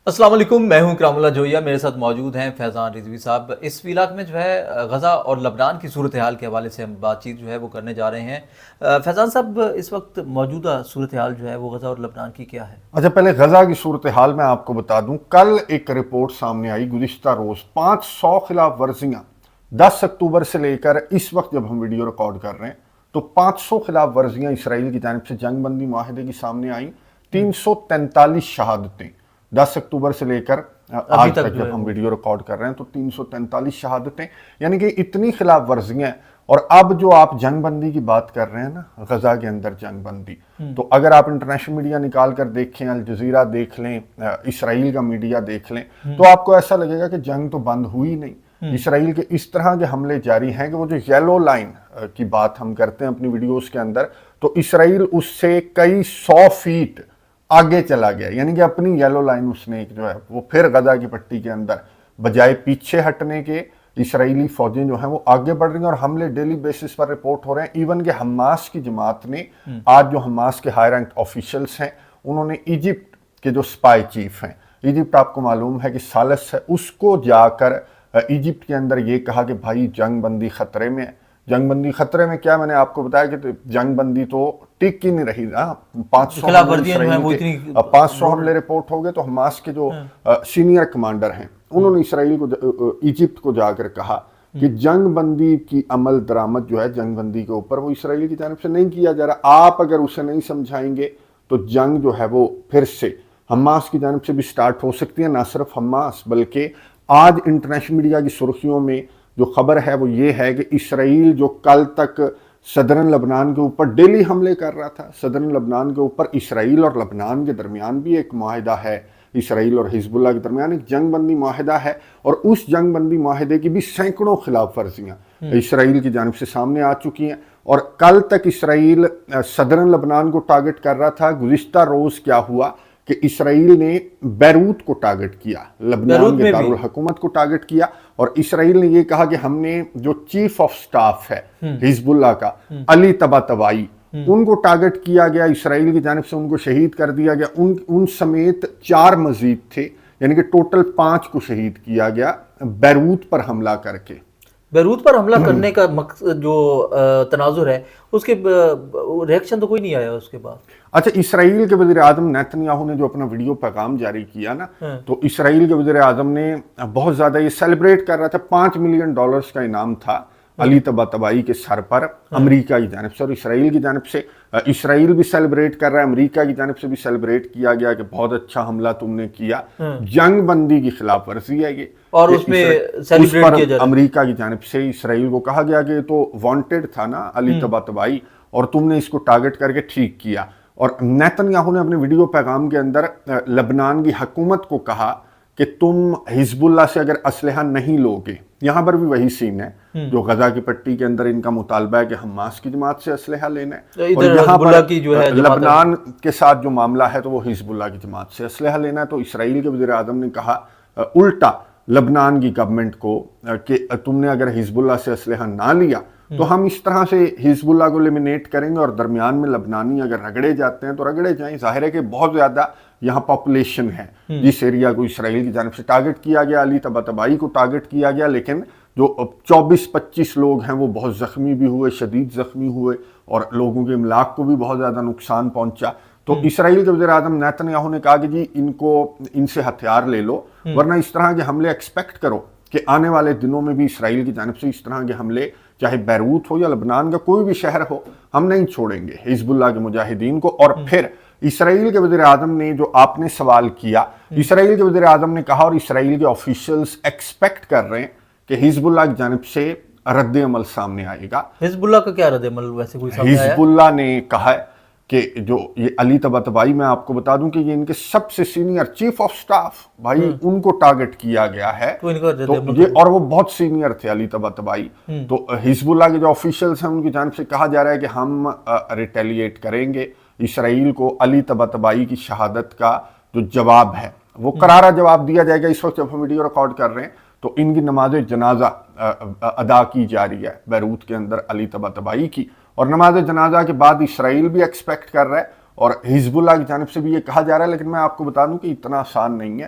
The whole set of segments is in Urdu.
السلام علیکم، میں ہوں کرام اللہ جویا، میرے ساتھ موجود ہیں فیضان رضوی صاحب۔ اس ویلاگ میں جو ہے غزہ اور لبنان کی صورتحال کے حوالے سے ہم بات چیت جو ہے وہ کرنے جا رہے ہیں۔ فیضان صاحب، اس وقت موجودہ صورتحال جو ہے وہ غزہ اور لبنان کی کیا ہے؟ اچھا، پہلے غزہ کی صورتحال میں آپ کو بتا دوں، کل ایک رپورٹ سامنے آئی گزشتہ روز 500 خلاف ورزیاں 10 اکتوبر سے لے کر اس وقت جب ہم ویڈیو ریکارڈ کر رہے ہیں تو 500 خلاف ورزیاں اسرائیل کی جانب سے جنگ بندی معاہدے کی سامنے آئیں، 343 شہادتیں 10 اکتوبر سے لے کر آج تک جب ہم ویڈیو ریکارڈ کر رہے ہیں تو 343 شہادتیں، یعنی کہ اتنی خلاف ورزیاں ہیں۔ اور اب جو آپ جنگ بندی کی بات کر رہے ہیں نا، غزہ کے اندر جنگ بندی، تو اگر آپ انٹرنیشنل میڈیا نکال کر دیکھیں، الجزیرہ دیکھ لیں، اسرائیل کا میڈیا دیکھ لیں، تو آپ کو ایسا لگے گا کہ جنگ تو بند ہوئی نہیں۔ اسرائیل کے اس طرح کے حملے جاری ہیں کہ وہ جو یلو لائن کی بات ہم کرتے ہیں اپنی ویڈیوز کے اندر، تو اسرائیل اس سے کئی 100 فیٹ آگے چلا گیا، یعنی کہ اپنی یلو لائن اس نے جو ہے وہ پھر غزہ کی پٹی کے اندر بجائے پیچھے ہٹنے کے، اسرائیلی فوجیں جو ہیں وہ آگے بڑھ رہی ہیں اور حملے ڈیلی بیسس پر رپورٹ ہو رہے ہیں۔ ایون کہ حماس کی جماعت نے آج جو حماس کے ہائی رینک آفیشلز ہیں انہوں نے ایجپٹ کے جو سپائی چیف ہیں، ایجپٹ آپ کو معلوم ہے کہ ثالث ہے، اس کو جا کر ایجپٹ کے اندر یہ کہا کہ بھائی جنگ بندی خطرے میں ہے۔ جنگ بندی خطرے میں کیا؟ میں نے آپ کو بتایا کہ جنگ بندی تو ٹک ہی نہیں رہی نا، 500 حملے رپورٹ ہو گئے۔ تو حماس کے جو سینئر کمانڈر ہیں انہوں نے اسرائیل کو، ایجپٹ کو جا کر کہا کہ جنگ بندی کی عمل درآمد جو ہے جنگ بندی کے اوپر وہ اسرائیل کی جانب سے نہیں کیا جا رہا، آپ اگر اسے نہیں سمجھائیں گے تو جنگ جو ہے وہ پھر سے حماس کی جانب سے بھی سٹارٹ ہو سکتی ہے۔ نہ صرف حماس بلکہ آج انٹرنیشنل میڈیا کی سرخیوں میں جو خبر ہے وہ یہ ہے کہ اسرائیل جو کل تک صدرن لبنان کے اوپر ڈیلی حملے کر رہا تھا، صدرن لبنان کے اوپر اسرائیل اور لبنان کے درمیان بھی ایک معاہدہ ہے، اسرائیل اور حزب اللہ کے درمیان ایک جنگ بندی معاہدہ ہے، اور اس جنگ بندی معاہدے کی بھی سینکڑوں خلاف ورزیاں اسرائیل کی جانب سے سامنے آ چکی ہیں۔ اور کل تک اسرائیل صدرن لبنان کو ٹارگٹ کر رہا تھا، گزشتہ روز کیا ہوا کہ اسرائیل نے بیروت کو ٹارگٹ کیا، لبنان کے دارالحکومت کو ٹارگٹ کیا، اور اسرائیل نے یہ کہا کہ ہم نے جو چیف آف سٹاف ہے حزب اللہ کا، علی طباطبائی، ان کو ٹارگٹ کیا گیا، اسرائیل کی جانب سے ان کو شہید کر دیا گیا۔ ان سمیت 4 مزید تھے، یعنی کہ ٹوٹل 5 کو شہید کیا گیا بیروت پر حملہ کر کے۔ بیروت پر حملہ کرنے کا مقصد جو تناظر ہے، اس کے ریئیکشن تو کوئی نہیں آیا اس کے بعد؟ اچھا، اسرائیل کے وزیر اعظم نیتنیاہو نے جو اپنا ویڈیو پیغام جاری کیا نا، تو اسرائیل کے وزیر اعظم نے بہت زیادہ یہ سیلیبریٹ کر رہا تھا، $5 ملین کا انعام تھا علی طباطبائی کے سر پر امریکہ کی جانب سے، اور اسرائیل کی جانب سے اسرائیل بھی سیلیبریٹ کر رہا ہے، امریکہ کی جانب سے بھی سیلیبریٹ کیا گیا کہ بہت اچھا حملہ تم نے کیا۔ جنگ بندی کی خلاف ورزی ہے یہ، اور اس میں سیلیبریٹ کیا جا رہا ہے۔ امریکہ کی جانب سے اسرائیل کو کہا گیا کہ تو وانٹڈ تھا نا علی طباطبائی، اور تم نے اس کو ٹارگٹ کر کے ٹھیک کیا۔ اور نیتنیاہو نے اپنے ویڈیو پیغام کے اندر لبنان کی حکومت کو کہا کہ تم حزب اللہ سے اگر اسلحہ نہیں لوگے، یہاں پر بھی وہی سین ہے جو غزہ کی پٹی کے اندر ان کا مطالبہ ہے کہ حماس کی جماعت سے اسلحہ لینا ہے، اور یہاں پر لبنان کے ساتھ جو معاملہ ہے تو وہ حزب اللہ کی جماعت سے اسلحہ لینا ہے۔ تو اسرائیل کے وزیر اعظم نے کہا الٹا لبنان کی گورنمنٹ کو کہ تم نے اگر حزب اللہ سے اسلحہ نہ لیا تو ہم اس طرح سے حزب اللہ کو لیمینیٹ کریں گے، اور درمیان میں لبنانی اگر رگڑے جاتے ہیں تو رگڑے جائیں۔ ظاہر ہے کہ بہت زیادہ یہاں پاپولیشن ہے جس ایریا کو اسرائیل کی جانب سے ٹارگٹ کیا گیا، علی طباطبائی کو ٹارگٹ کیا گیا، لیکن جو 24-25 لوگ ہیں وہ بہت زخمی بھی ہوئے، شدید زخمی ہوئے، اور لوگوں کے املاک کو بھی بہت زیادہ نقصان پہنچا۔ تو اسرائیل کے وزیر اعظم نیتنیاہو نے کہا کہ جی ان سے ہتھیار لے لو، ورنہ اس طرح کے حملے ایکسپیکٹ کرو کہ آنے والے دنوں میں بھی اسرائیل کی جانب سے اس طرح کے حملے، چاہے بیروت ہو یا لبنان کا کوئی بھی شہر ہو، ہم نہیں چھوڑیں گے حزب اللہ کے مجاہدین کو۔ اور پھر اسرائیل کے وزیر اعظم نے جو آپ نے سوال کیا، اسرائیل کے وزیر اعظم نے کہا، اور اسرائیل کے آفیشلز ایکسپیکٹ کر رہے ہیں کہ حزب اللہ کی جانب سے رد عمل سامنے آئے گا۔ حزب اللہ کا کیا رد عمل ویسے کوئی سامنے آیا؟ حزب اللہ نے کہا ہے کہ جو یہ علی طباطبائی، میں آپ کو بتا دوں کہ یہ ان کے سب سے سینئر چیف آف سٹاف، بھائی ان کو ٹارگٹ کیا گیا ہے، تو یہ، اور وہ بہت سینئر تھے علی طباطبائی۔ تو حزب اللہ کے جو آفیشلز ہیں ان کی جانب سے کہا جا رہا ہے کہ ہم ریٹیلیٹ کریں گے، اسرائیل کو علی طباطبائی کی شہادت کا جو جواب ہے وہ کرارا جواب دیا جائے گا۔ اس وقت جب ہم ویڈیو ریکارڈ کر رہے ہیں تو ان کی نماز جنازہ ادا کی جا رہی ہے بیروت کے اندر علی طباطبائی کی، اور نماز جنازہ کے بعد اسرائیل بھی ایکسپیکٹ کر رہا ہے اور حزب اللہ کی جانب سے بھی یہ کہا جا رہا ہے۔ لیکن میں آپ کو بتا دوں کہ اتنا آسان نہیں ہے،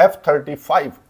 F-35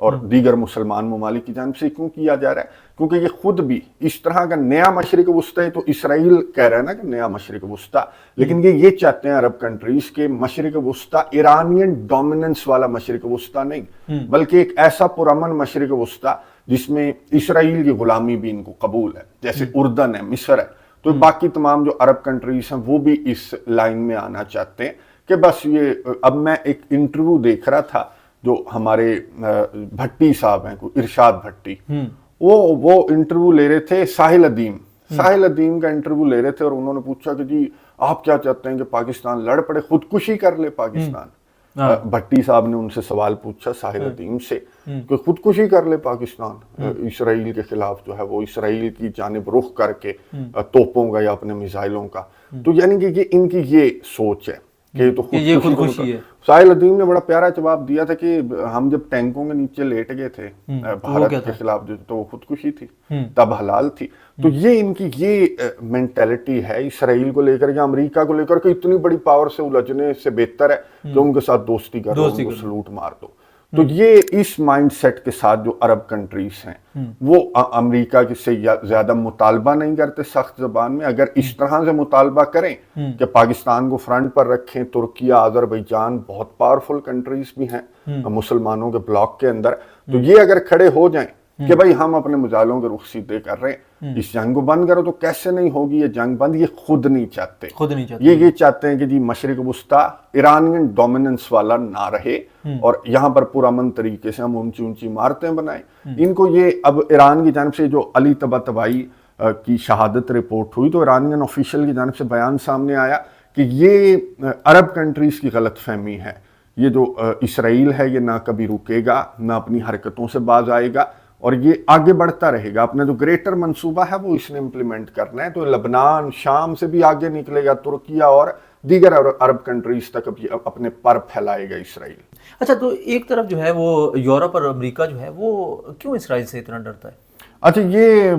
اور دیگر مسلمان ممالک کی جانب سے کیوں کیا جا رہا ہے؟ کیونکہ یہ خود بھی اس طرح کا نیا مشرق وسطی ہے، تو اسرائیل کہہ رہا ہے نا کہ نیا مشرق وسطی، لیکن یہ چاہتے ہیں عرب کنٹریز کے مشرق وسطی ایرانین ڈومیننس والا مشرق وسطی نہیں، بلکہ ایک ایسا پرامن مشرق وسطی جس میں اسرائیل کی غلامی بھی ان کو قبول ہے، جیسے اردن ہے، مصر ہے۔ تو باقی تمام جو عرب کنٹریز ہیں وہ بھی اس لائن میں آنا چاہتے ہیں کہ بس یہ، اب میں ایک انٹرویو دیکھ رہا تھا جو ہمارے بھٹی صاحب ہیں، ارشاد بھٹی، وہ انٹرویو لے رہے تھے ساحل ادیم کا انٹرویو لے رہے تھے، اور انہوں نے پوچھا کہ جی آپ کیا چاہتے ہیں کہ پاکستان لڑ پڑے، خودکشی کر لے پاکستان؟ بھٹی صاحب نے ان سے سوال پوچھا ساحل ادیم سے کہ خودکشی کر لے پاکستان اسرائیل کے خلاف جو ہے وہ اسرائیل کی جانب رخ کر کے توپوں کا یا اپنے میزائلوں کا، تو یعنی کہ یہ ان کی یہ سوچ ہے کہ یہ تو خودکشی ہے۔ ساحل ادیم نے بڑا پیارا جواب دیا تھا کہ ہم جب ٹینکوں کے نیچے لیٹ گئے تھے بھارت کے خلاف تو وہ خودکشی تھی، تب حلال تھی۔ تو یہ ان کی یہ مینٹیلٹی ہے اسرائیل کو لے کر یا امریکہ کو لے کر کہ اتنی بڑی پاور سے الجھنے سے بہتر ہے کہ ان کے ساتھ دوستی کرو، ان کو سلوٹ مار دو۔ تو یہ اس مائنڈ سیٹ کے ساتھ جو عرب کنٹریز ہیں وہ امریکہ سے زیادہ مطالبہ نہیں کرتے سخت زبان میں، اگر اس طرح سے مطالبہ کریں کہ پاکستان کو فرنٹ پر رکھیں، ترکیہ، آذربائیجان بہت پاورفل کنٹریز بھی ہیں مسلمانوں کے بلاک کے اندر، تو یہ اگر کھڑے ہو جائیں کہ بھائی ہم اپنے مجالوں کے رخ سیدھے کر رہے ہیں، اس جنگ کو بند کرو، تو کیسے نہیں ہوگی یہ جنگ بند؟ یہ خود نہیں چاہتے، یہ چاہتے ہیں کہ جی مشرق وسطی ایرانین ڈومیننس والا نہ رہے اور یہاں پر پرامن طریقے سے ہم اونچی اونچی عمارتیں بنائیں۔ ان کو یہ اب ایران کی جانب سے جو علی طباطبائی کی شہادت رپورٹ ہوئی تو ایرانین آفیشل کی جانب سے بیان سامنے آیا کہ یہ عرب کنٹریز کی غلط فہمی ہے، یہ جو اسرائیل ہے یہ نہ کبھی رکے گا، نہ اپنی حرکتوں سے باز آئے گا، اور یہ آگے بڑھتا رہے گا، اپنا جو گریٹر منصوبہ ہے وہ اس نے امپلیمنٹ کرنا ہے۔ تو لبنان، شام سے بھی آگے نکلے گا، ترکیہ اور دیگر عرب کنٹریز تک اپنے پر پھیلائے گا اسرائیل۔ اچھا، تو ایک طرف جو ہے وہ یورپ اور امریکہ جو ہے وہ کیوں اسرائیل سے اتنا ڈرتا ہے؟ اچھا، یہ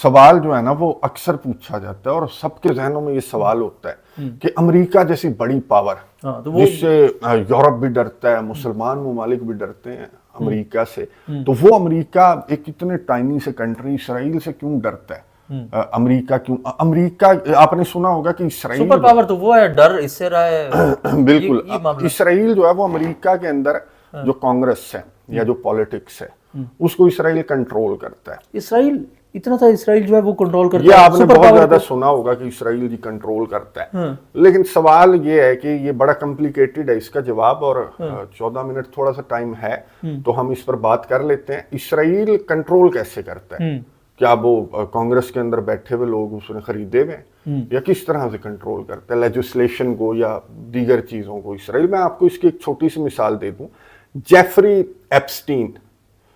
سوال جو ہے نا وہ اکثر پوچھا جاتا ہے اور سب کے ذہنوں میں یہ سوال ہوتا ہے کہ امریکہ جیسی بڑی پاور جس سے یورپ بھی ڈرتا ہے، مسلمان ممالک بھی ڈرتے ہیں امریکہ سے، تو وہ امریکہ ایک اتنے ٹائنی سے کنٹری اسرائیل سے کیوں ڈرتا ہے؟ امریکہ آپ نے سنا ہوگا کہ اسرائیل سپر پاور تو وہ ہے، ڈر اس سے رہا ہے بالکل۔ اسرائیل جو ہے وہ امریکہ کے اندر جو کانگریس ہے یا جو پالیٹکس ہے اس کو اسرائیل کنٹرول کرتا ہے۔ اسرائیل اتنا تھا، اسرائیل جو ہے وہ کنٹرول کرتا ہے، یہ آپ نے بہت زیادہ سنا ہوگا کہ اسرائیل جی کنٹرول کرتا ہے، لیکن سوال یہ ہے کہ یہ بڑا کمپلیکیٹڈ ہے اس کا جواب، اور 14 منٹ تھوڑا سا ٹائم ہے تو ہم اس پر بات کر لیتے ہیں۔ اسرائیل کنٹرول کیسے کرتا ہے؟ کیا وہ کانگریس کے اندر بیٹھے ہوئے لوگ اس نے خریدے ہوئے ہیں، یا کس طرح سے کنٹرول کرتا ہے لیجسلیشن کو یا دیگر چیزوں کو اسرائیل؟ میں آپ کو اس کی ایک چھوٹی سی مثال دے دوں۔ جیفری ایپسٹین،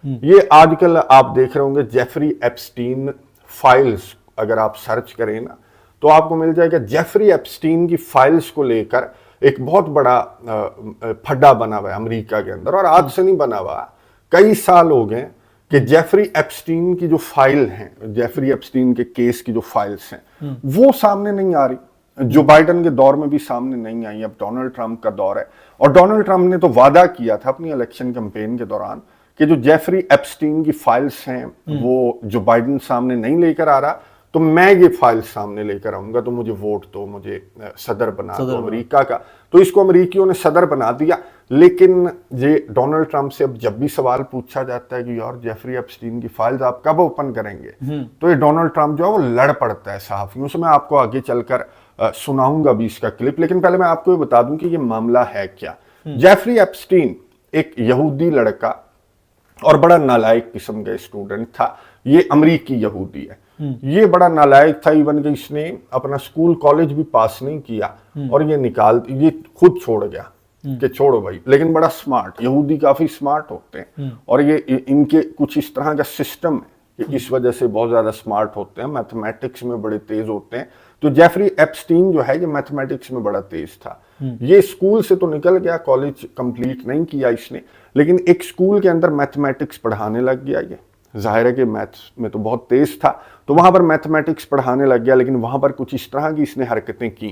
یہ آج کل آپ دیکھ رہے ہوں گے جیفری ایپسٹین فائلز، اگر آپ سرچ کریں نا تو آپ کو مل جائے گا جیفری ایپسٹین کی فائلز کو لے کر ایک بہت بڑا پھڈا بنا ہوا ہے امریکہ کے اندر، اور آج سے نہیں بنا ہوا، کئی سال ہو گئے کہ جیفری ایپسٹین کی جو فائل ہیں، جیفری ایپسٹین کے کیس کی جو فائلز ہیں وہ سامنے نہیں آ رہی۔ جو بائیڈن کے دور میں بھی سامنے نہیں آئی، اب ڈونلڈ ٹرمپ کا دور ہے، اور ڈونلڈ ٹرمپ نے تو وعدہ کیا تھا اپنی الیکشن کمپین کے دوران کہ جو جیفری ایپسٹین کی فائلز ہیں وہ جو بائیڈن سامنے نہیں لے کر آ رہا تو میں یہ فائل سامنے لے کر آؤں گا، تو مجھے ووٹ دو، مجھے صدر بنا دو امریکہ کا۔ تو اس کو امریکیوں نے صدر بنا دیا، لیکن یہ ڈونلڈ ٹرمپ سے اب جب بھی سوال پوچھا جاتا ہے کہ یار جیفری ایپسٹین کی فائلز آپ کب اوپن کریں گے، تو یہ ڈونلڈ ٹرمپ جو ہے وہ لڑ پڑتا ہے صحافیوں سے۔ میں آپ کو آگے چل کر سناؤں گا بھی اس کا کلپ، لیکن پہلے میں آپ کو یہ بتا دوں کہ یہ معاملہ ہے کیا۔ جیفری ایپسٹین ایک یہودی لڑکا اور بڑا نالائق قسم کا اسٹوڈنٹ تھا، یہ امریکی یہودی ہے، یہ بڑا نالائق تھا، ایون کہ اس نے اپنا سکول کالج بھی پاس نہیں کیا، اور یہ خود چھوڑ گیا کہ چھوڑو بھائی، لیکن بڑا سمارٹ، یہودی کافی سمارٹ ہوتے ہیں، اور یہ ان کے کچھ اس طرح کا سسٹم ہے کہ اس وجہ سے بہت زیادہ سمارٹ ہوتے ہیں، میتھمیٹکس میں بڑے تیز ہوتے ہیں۔ تو جیفری ایپسٹین جو ہے یہ میتھمیٹکس میں بڑا تیز تھا، یہ اسکول سے تو نکل گیا، کالج کمپلیٹ نہیں کیا اس نے، لیکن ایک اسکول کے اندر میتھمیٹکس پڑھانے لگ گیا۔ یہ ظاہر ہے کہ میتھس میں تو بہت تیز تھا، تو وہاں پر میتھمیٹکس پڑھانے لگ گیا، لیکن وہاں پر کچھ اس طرح کی اس نے حرکتیں کی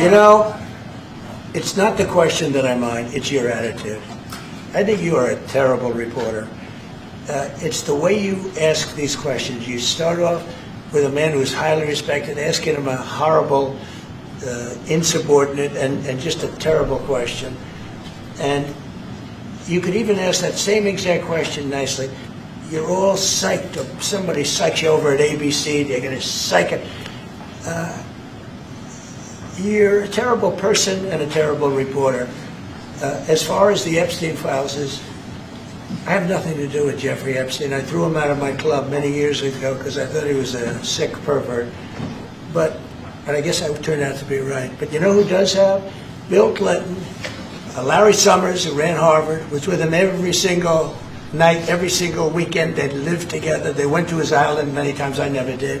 You know, it's not the question that I mind, it's your attitude. I think you are a terrible reporter. It's the way you ask these questions. You start off with a man who's highly respected, asking him a horrible, insubordinate, and just a terrible question. And you could even ask that same exact question nicely. You're all psyched up. Somebody psyched you over at ABC. They're going to psych it. you're a terrible person and a terrible reporter. As far as the Epstein files is, I have nothing to do with Jeffrey Epstein. I threw him out of my club many years ago because I thought he was a sick pervert. But I guess I turned out to be right. But you know who does have? Bill Clinton, Larry Summers, who ran Harvard, was with him every single night, every single weekend. They lived together. They went to his island many times. I never did.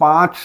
5